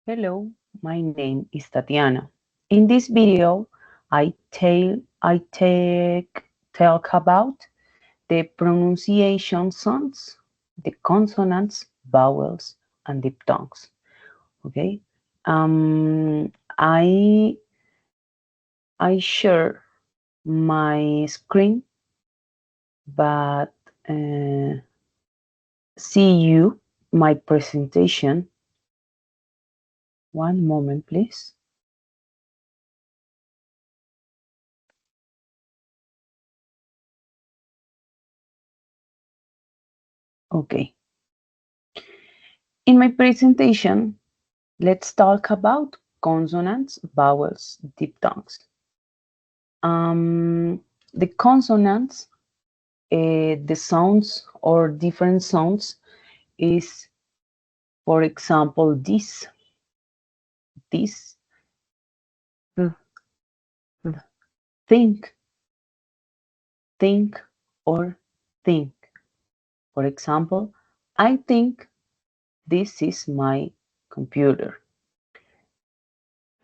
Hello, my name is Tatiana. In this video, I talk about the pronunciation sounds, the consonants, vowels, and diphthongs. Okay. Um, I I share my screen, but see you my presentation. One moment, please. Okay. In my presentation, let's talk about consonants, vowels, diphthongs. The consonants, the sounds or different sounds is, for example, this, th, th, think, think, or think. For example, I think this is my computer.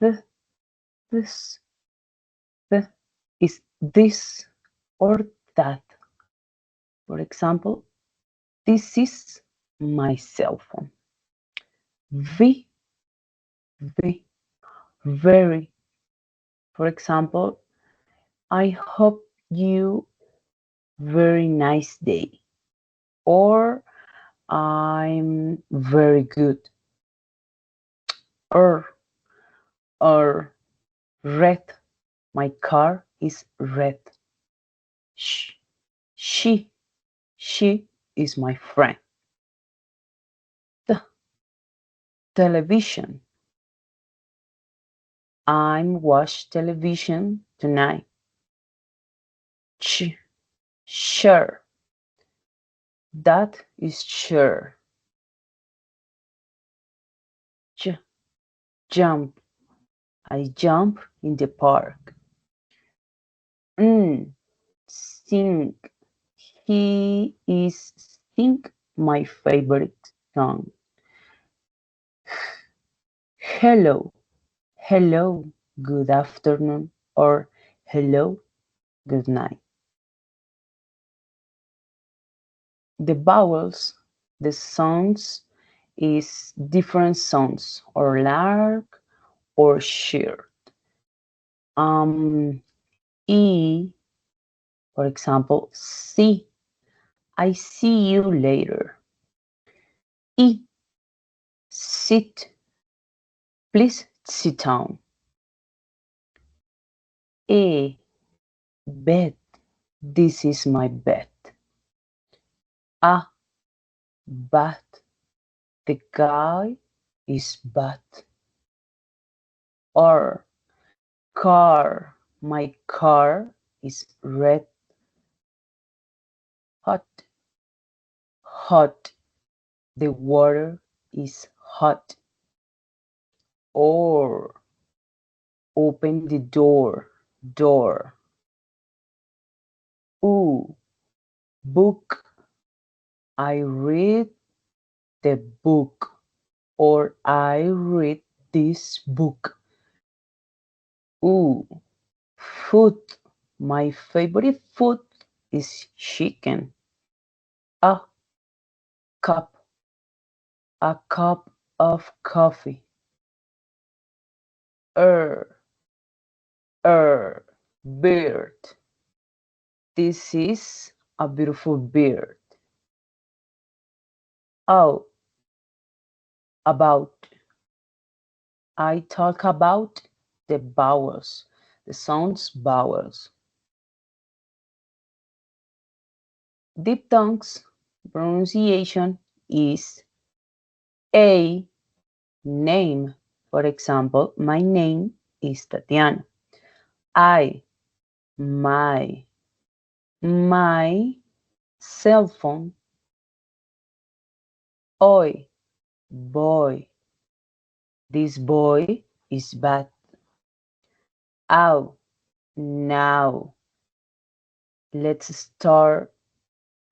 Th, this, th is this or that. For example, this is my cell phone. V, v, very. For example, I hope you very nice day. Or I'm very good. Or or red. My car is red. Sh, she, she is my friend. The television. I'm watch television tonight. Ch, sure. That is sure. J, jump. I jump in the park. Sing. He is sing my favorite song. Hello, hello, good afternoon, or hello, good night. The vowels, the sounds is different sounds, or large or short. E, for example, see. I see you later. E, sit. Please sit down. A, bed. This is my bed. A, bat. The guy is bat. Or, car. My car is red. Hot. Hot. The water is hot. Or, open the door. Door. Ooh, book. I read the book. Or I read this book. Ooh, food. My favorite food is chicken. A cup. A cup of coffee. Er, bird. This is a beautiful bird. Oh, about. I talk about the vowels, the sounds vowels. Diphthongs pronunciation is a name. For example, my name is Tatiana. I, my cell phone. Oi, boy. This boy is bad. Ow, now. Let's start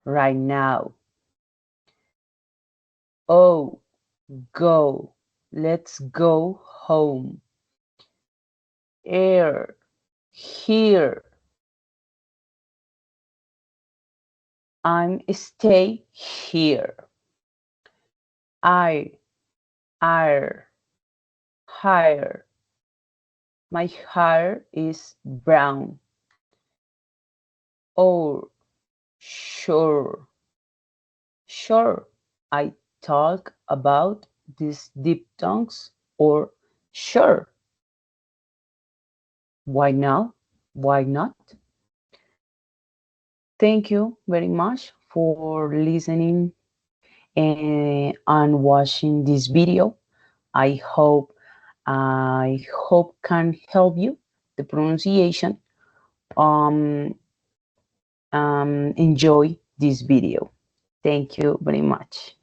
right now. Oh, go. Let's go home. Air, here. I'm stay here. I, higher, higher. My hair is brown. Oh, sure, sure. I talk about these diphthongs or sure. Why not? Why not? Thank you very much for listening and watching this video. I hope can help you the pronunciation. Enjoy this video. Thank you very much.